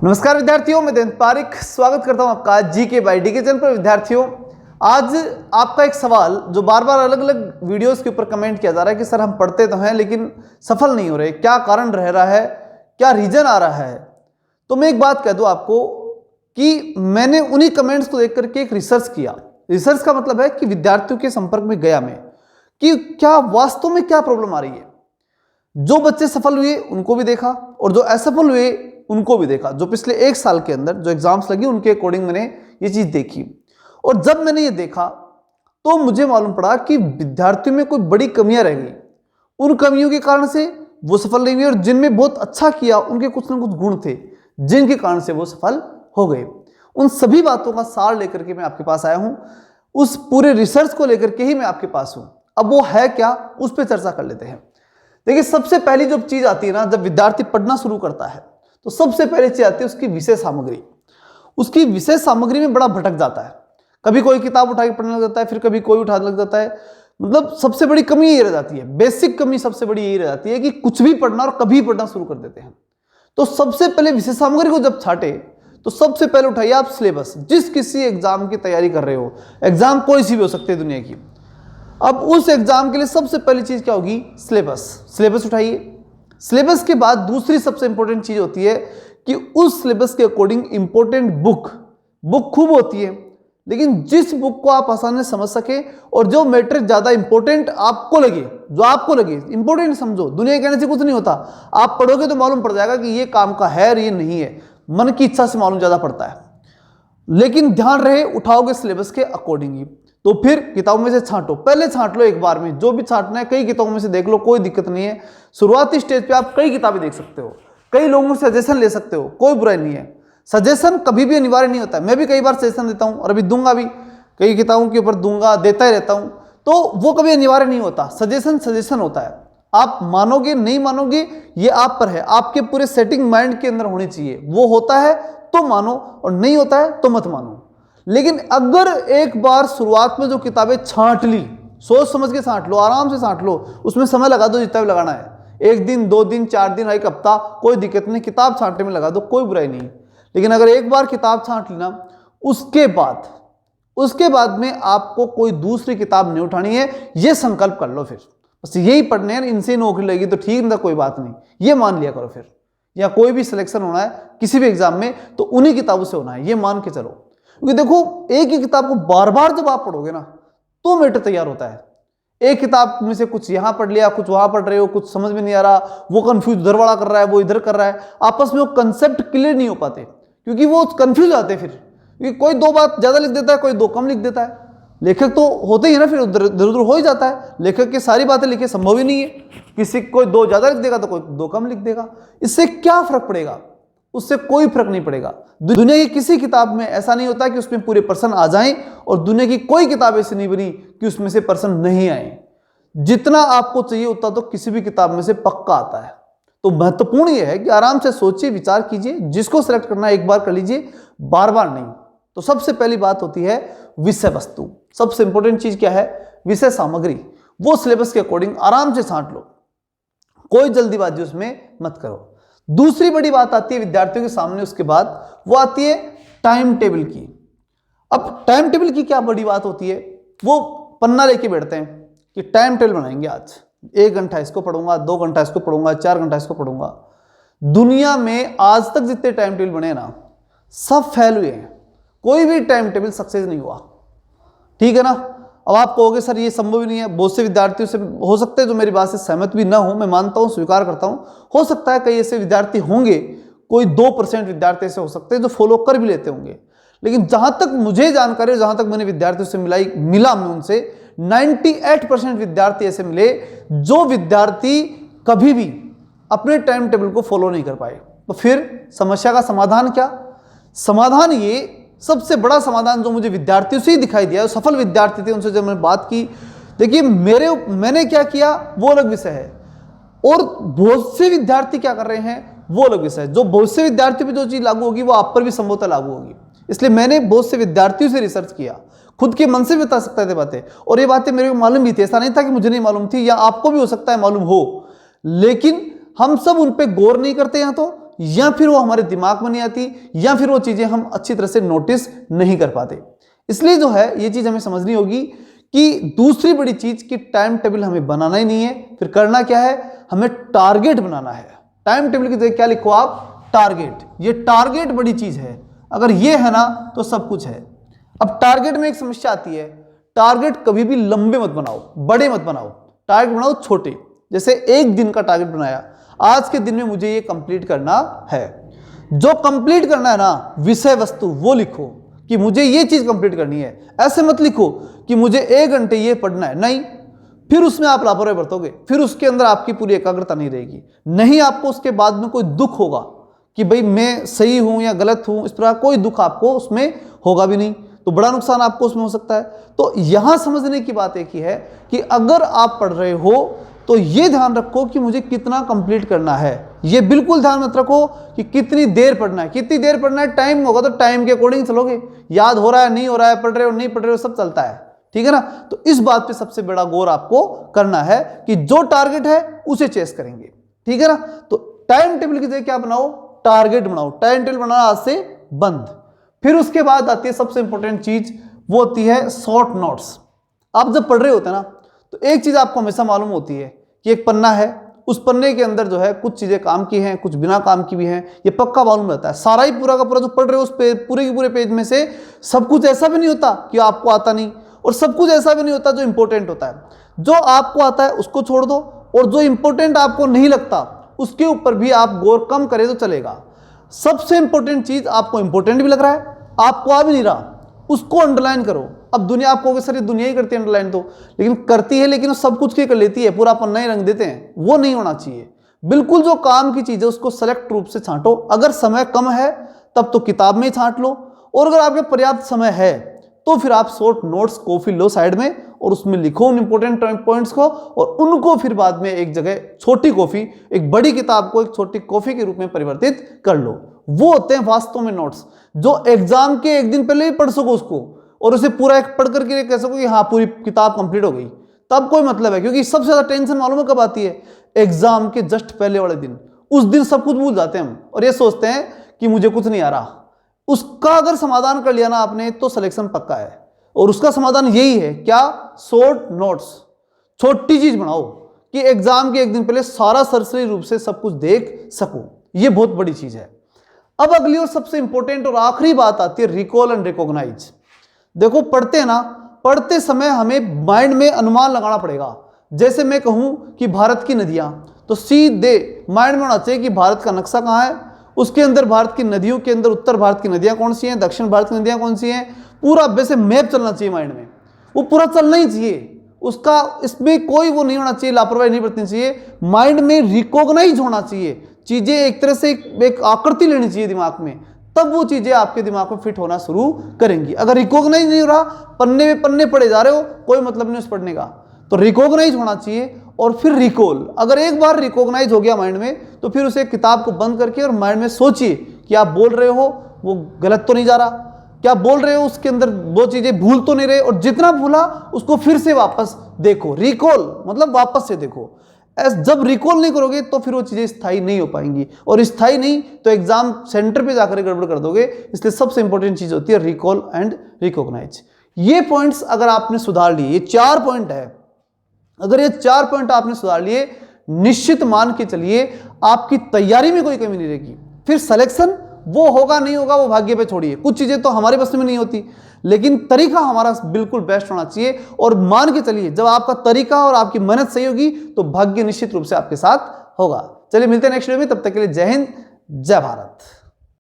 नमस्कार विद्यार्थियों, मैं देवेंद्र पारिक स्वागत करता हूं आपका जीके बाय डीके चैनल पर। विद्यार्थियों, आज आपका एक सवाल जो बार बार अलग अलग वीडियोस के ऊपर कमेंट किया जा रहा है कि सर हम पढ़ते तो हैं लेकिन सफल नहीं हो रहे, क्या कारण रह रहा है, क्या रीजन आ रहा है। तो मैं एक बात कह दूं आपको कि मैंने उन्हीं कमेंट्स को देख करके एक रिसर्च किया। रिसर्च का मतलब है कि विद्यार्थियों के संपर्क में गया मैं कि क्या वास्तव में क्या प्रॉब्लम आ रही है। जो बच्चे सफल हुए उनको भी देखा और जो असफल हुए उनको भी देखा। जो पिछले एक साल के अंदर जो एग्जाम्स लगी उनके अकॉर्डिंग मैंने ये चीज देखी और जब मैंने ये देखा तो मुझे मालूम पड़ा कि विद्यार्थियों में कोई बड़ी कमियां रह गई। उन कमियों के कारण से वो सफल नहीं हुए और जिनमें बहुत अच्छा किया उनके कुछ ना कुछ गुण थे जिनके कारण से वो सफल हो गए। उन सभी बातों का सार लेकर के मैं आपके पास आया हूं। उस पूरे रिसर्च को लेकर के ही मैं आपके पास हूं। अब वो है क्या, उस पर चर्चा कर लेते हैं। देखिए, सबसे पहली जो चीज आती है ना, जब विद्यार्थी पढ़ना शुरू करता है तो सबसे पहले चीज आती है उसकी विषय सामग्री। उसकी विषय सामग्री में बड़ा भटक जाता है। कभी कोई किताब उठा के पढ़ने लग जाता है, फिर कभी कोई उठा लग जाता है। मतलब सबसे बड़ी कमी ये रह जाती है, बेसिक कमी सबसे बड़ी यही रह जाती है कि कुछ भी पढ़ना और कभी पढ़ना शुरू कर देते हैं। तो सबसे पहले विषय सामग्री को जब छाटे तो सबसे पहले उठाइए आप सिलेबस। जिस किसी एग्जाम की तैयारी कर रहे हो, एग्जाम कोई सी भी हो सकती है दुनिया की, अब उस एग्जाम के लिए सबसे पहली चीज क्या होगी? सिलेबस। सिलेबस उठाइए। सिलेबस के बाद दूसरी सबसे इंपॉर्टेंट चीज होती है कि उस सिलेबस के अकॉर्डिंग इंपॉर्टेंट बुक खूब होती है, लेकिन जिस बुक को आप आसानी से समझ सके और जो मैटर ज्यादा इंपॉर्टेंट आपको लगे, जो आपको लगे इंपॉर्टेंट समझो। दुनिया कहने से कुछ नहीं होता, आप पढ़ोगे तो मालूम पड़ जाएगा कि ये काम का है और ये नहीं है। मन की इच्छा से मालूम ज्यादा पड़ता है, लेकिन ध्यान रहे उठाओगे सिलेबस के अकॉर्डिंग ही। तो फिर किताबों में से छांटो, पहले छांट लो एक बार में, जो भी छांटना है कई किताबों में से देख लो, कोई दिक्कत नहीं है। शुरुआती स्टेज पे आप कई किताबें देख सकते हो, कई लोगों से सजेशन ले सकते हो, कोई बुराई नहीं है। सजेशन कभी भी अनिवार्य नहीं होता है। मैं भी कई बार सजेशन देता हूं और अभी दूंगा भी, कई किताबों के ऊपर दूंगा, देता ही रहता हूं। तो वो कभी अनिवार्य नहीं होता। सजेशन होता है। आप मानोगे नहीं मानोगे ये आप पर है, आपके पूरे सेटिंग माइंड के अंदर होनी चाहिए। वो होता है तो मानो और नहीं होता है तो मत मानो। लेकिन अगर एक बार शुरुआत में जो किताबें छांट ली, सोच समझ के छांट लो, आराम से छांट लो, उसमें समय लगा दो जितना भी लगाना है, 1 दिन 2 दिन 4 दिन 1 हफ्ता, कोई दिक्कत नहीं, किताब छांटने में लगा दो, कोई बुराई नहीं। लेकिन अगर एक बार किताब छांट ली ना, उसके बाद में आपको कोई दूसरी किताब नहीं उठानी है, ये संकल्प कर लो। फिर बस यही पढ़ने हैं, इनसे नौकरी लगेगी तो ठीक, ना कोई बात नहीं, ये मान लिया करो। फिर या कोई भी सिलेक्शन होना है किसी भी एग्जाम में तो उन्हीं किताबों से होना है, ये मान के चलो। क्योंकि देखो, एक ही किताब को बार बार जब आप पढ़ोगे ना तो मैटर तैयार होता है। एक किताब में से कुछ यहां पढ़ लिया, कुछ वहां पढ़ रहे हो, कुछ समझ में नहीं आ रहा, वो कंफ्यूज उधर वाला कर रहा है, वो इधर कर रहा है, आपस में वो कंसेप्ट क्लियर नहीं हो पाते क्योंकि वो कंफ्यूज आते फिर। क्योंकि कोई 2 बात ज्यादा लिख देता है, कोई 2 कम लिख देता है। लेखक तो होते ही है ना, फिर उधर उधर हो ही जाता है। लेखक की सारी बातें लिखे संभव ही नहीं है, किसी कोई 2 ज्यादा लिख देगा तो कोई 2 कम लिख देगा। इससे क्या फर्क पड़ेगा? उससे कोई फर्क नहीं पड़ेगा। दुनिया की किसी किताब में ऐसा नहीं होता कि उसमें पूरे पर्सन आ जाएं और दुनिया की कोई किताब ऐसी नहीं बनी कि उसमें से पर्सन नहीं आए। जितना आपको चाहिए उतना तो किसी भी किताब में से पक्का आता है। तो महत्वपूर्ण यह है कि आराम से सोचिए, विचार कीजिए, जिसको सिलेक्ट करना है एक बार कर लीजिए, बार बार नहीं। तो सबसे पहली बात होती है विषय वस्तु। सबसे इंपॉर्टेंट चीज क्या है? विषय सामग्री। वो सिलेबस के अकॉर्डिंग आराम से छांट लो, कोई जल्दीबाजी उसमें मत करो। दूसरी बड़ी बात आती है विद्यार्थियों के सामने, उसके बाद वो आती है टाइम टेबल की। अब टाइम टेबल की क्या बड़ी बात होती है? वो पन्ना लेके बैठते हैं कि टाइम टेबल बनाएंगे, आज 1 घंटा इसको पढ़ूंगा, 2 घंटा इसको पढ़ूंगा, 4 घंटा इसको पढ़ूंगा। दुनिया में आज तक जितने टाइम टेबल बने ना, सब फेल हुए हैं। कोई भी टाइम टेबल सक्सेस नहीं हुआ, ठीक है ना। अब आप कहोगे सर ये संभव ही नहीं है। बहुत से विद्यार्थियों से हो सकते हैं जो मेरी बात से सहमत भी ना हो, मैं मानता हूं, स्वीकार करता हूं। हो सकता है कई ऐसे विद्यार्थी होंगे, कोई 2% विद्यार्थी ऐसे हो सकते हैं जो फॉलो कर भी लेते होंगे। लेकिन जहां तक मुझे जानकारी, जहां तक मैंने विद्यार्थियों से मिला मैं उनसे 98% विद्यार्थी ऐसे मिले जो विद्यार्थी कभी भी अपने टाइम टेबल को फॉलो नहीं कर पाए। तो फिर समस्या का समाधान क्या? समाधान ये, सबसे बड़ा समाधान जो मुझे विद्यार्थियों से ही दिखाई दिया, सफल विद्यार्थी थे, उनसे जब मैंने बात की, देखिए मैंने क्या किया वो अलग विषय है, और बहुत से विद्यार्थी क्या कर रहे हैं वो अलग विषय है। जो बहुत से विद्यार्थी पे जो चीज लागू होगी वो आप पर भी संभवतः लागू होगी। इसलिए मैंने बहुत से विद्यार्थियों से रिसर्च किया, खुद के मन से भी बता सकते थे बातें, और ये बातें मेरे को मालूम भी थी। ऐसा नहीं था कि मुझे नहीं मालूम थी, या आपको भी हो सकता है मालूम हो, लेकिन हम सब उन पर गौर नहीं करते, या तो या फिर वो हमारे दिमाग में नहीं आती, या फिर वो चीजें हम अच्छी तरह से नोटिस नहीं कर पाते। इसलिए जो है ये चीज हमें समझनी होगी कि दूसरी बड़ी चीज कि टाइम टेबल हमें बनाना ही नहीं है। फिर करना क्या है, हमें टारगेट बनाना है। टाइम टेबल की जगह क्या लिखो आप, टारगेट। ये टारगेट बड़ी चीज है, अगर ये है ना तो सब कुछ है। अब टारगेट में एक समस्या आती है, टारगेट कभी भी लंबे मत बनाओ, बड़े मत बनाओ, टारगेट बनाओ छोटे। जैसे एक दिन का टारगेट बनाया, आज के दिन में मुझे ये कंप्लीट करना है। जो कंप्लीट करना है ना, विषय वस्तु वो लिखो कि मुझे ये चीज कंप्लीट करनी है। ऐसे मत लिखो कि मुझे 1 घंटे ये पढ़ना है, नहीं, फिर उसमें आप लापरवाही बरतोगे, फिर उसके अंदर आपकी पूरी एकाग्रता नहीं रहेगी। नहीं, आपको उसके बाद में कोई दुख होगा कि भाई मैं सही हूं या गलत हूं, इस तरह कोई दुख आपको उसमें होगा भी नहीं, तो बड़ा नुकसान आपको उसमें हो सकता है। तो यहां समझने की बात एक ही है कि अगर आप पढ़ रहे हो तो ये ध्यान रखो कि मुझे कितना कंप्लीट करना है। ये बिल्कुल ध्यान मत रखो कि कितनी देर पढ़ना है, कितनी देर पढ़ना है। टाइम होगा तो टाइम के अकॉर्डिंग चलोगे, याद हो रहा है नहीं हो रहा है, पढ़ रहे हो नहीं पढ़ रहे हो, सब चलता है, ठीक है ना। तो इस बात पे सबसे बड़ा गौर आपको करना है कि जो टारगेट है उसे चेस करेंगे, ठीक है ना। तो टाइम टेबल की जगह क्या बनाओ, टारगेट बनाओ। टाइम टेबल बनाना आज से बंद। फिर उसके बाद आती है सबसे इंपॉर्टेंट चीज, वो होती है शॉर्ट नोट्स। आप जब पढ़ रहे होते हैं ना तो एक चीज आपको हमेशा मालूम होती है कि एक पन्ना है, उस पन्ने के अंदर जो है कुछ चीजें काम की हैं, कुछ बिना काम की भी हैं, ये पक्का मालूम रहता है। सारा ही पूरा का पूरा जो पढ़ रहे हो उस पूरे के पूरे पेज में से सब कुछ ऐसा भी नहीं होता कि आपको आता नहीं, और सब कुछ ऐसा भी नहीं होता जो इंपॉर्टेंट होता है। जो आपको आता है उसको छोड़ दो, और जो इंपॉर्टेंट आपको नहीं लगता उसके ऊपर भी आप गौर कम करें तो चलेगा। सबसे इंपॉर्टेंट चीज आपको इंपॉर्टेंट भी लग रहा है, आपको आ भी नहीं रहा, उसको अंडरलाइन करो। अब दुनिया आपको सर दुनिया ही करती है अंडरलाइन तो, लेकिन करती है, लेकिन वो सब कुछ के कर लेती है, पूरा पन्ना ही रंग देते हैं, वो नहीं होना चाहिए। बिल्कुल जो काम की चीज है उसको सेलेक्ट रूप से छांटो। अगर समय कम है तब तो किताब में ही छांट लो, और अगर आपके पर्याप्त समय है तो फिर आप शॉर्ट नोट्स कॉपी लो साइड में, और उसमें लिखो उन इंपॉर्टेंट पॉइंट्स को, और उनको फिर बाद में एक जगह छोटी कॉपी, एक बड़ी किताब को एक छोटी कॉपी के रूप में परिवर्तित कर लो। वो होते हैं वास्तव में नोट्स, जो एग्जाम के एक दिन पहले ही पढ़ सको उसको, और उसे पूरा एक पढ़ करके कह सको कि हाँ पूरी किताब कंप्लीट हो गई, तब कोई मतलब है। क्योंकि सबसे ज्यादा टेंशन मालूम है कब आती है, एग्जाम के जस्ट पहले वाले दिन। उस दिन सब कुछ भूल जाते हैं हम, और ये सोचते हैं कि मुझे कुछ नहीं आ रहा। उसका अगर समाधान कर लिया ना आपने तो सिलेक्शन पक्का है, और उसका समाधान यही है क्या, शॉर्ट नोट्स। छोटी चीज बनाओ कि एग्जाम के एक दिन पहले सारा सरसरी रूप से सब कुछ देख सको, ये बहुत बड़ी चीज है। अब अगली और सबसे इंपॉर्टेंट और आखिरी बात आती है रिकॉल एंड रिकॉग्नाइज। देखो पढ़ते हैं ना, पढ़ते समय हमें माइंड में अनुमान लगाना पड़ेगा। जैसे मैं कहूं कि भारत की नदियां, तो सीधे माइंड में होना चाहिए कि भारत का नक्शा कहां है, उसके अंदर भारत की नदियों के अंदर उत्तर भारत की नदियां कौन सी हैं, दक्षिण भारत की नदियां कौन सी हैं, पूरा वैसे मैप चलना चाहिए माइंड में, वो पूरा चलना ही चाहिए उसका। इसमें कोई वो नहीं होना चाहिए, लापरवाही नहीं बरतनी चाहिए। माइंड में रिकॉग्नाइज होना चाहिए चीजें, एक तरह से एक आकृति लेनी चाहिए दिमाग में, तब वो चीजें आपके दिमाग में फिट होना शुरू करेंगी। अगर रिकॉग्नाइज नहीं हो रहा, पन्ने में पन्ने पढ़े जा रहे हो, कोई मतलब नहीं उस पढ़ने का। तो रिकॉग्नाइज होना चाहिए, और फिर रिकॉल। अगर एक बार रिकॉग्नाइज हो गया माइंड में, तो फिर उसे किताब को बंद करके और माइंड में सोचिए कि आप बोल रहे हो वो गलत तो नहीं जा रहा, क्या बोल रहे हो उसके अंदर वो चीजें भूल तो नहीं रहे, और जितना भूला उसको फिर से वापस देखो। रिकॉल मतलब वापस से देखो। जब रिकॉल नहीं करोगे तो फिर वो चीजें स्थायी नहीं हो पाएंगी, और स्थायी नहीं तो एग्जाम सेंटर पे जाकर गड़बड़ कर दोगे। इसलिए सबसे इंपॉर्टेंट चीज होती है रिकॉल एंड रिकॉग्नाइज। ये पॉइंट्स अगर आपने सुधार लिए, ये 4 पॉइंट है, अगर ये 4 पॉइंट आपने सुधार लिए, निश्चित मान के चलिए आपकी तैयारी में कोई कमी नहीं रहेगी। फिर सिलेक्शन वो होगा नहीं होगा वो भाग्य पे छोड़िए, कुछ चीजें तो हमारे बस में नहीं होती, लेकिन तरीका हमारा बिल्कुल बेस्ट होना चाहिए। और मान के चलिए जब आपका तरीका और आपकी मेहनत सही होगी तो भाग्य निश्चित रूप से आपके साथ होगा। चलिए मिलते हैं नेक्स्ट वीडियो में, तब तक के लिए जय हिंद, जय भारत।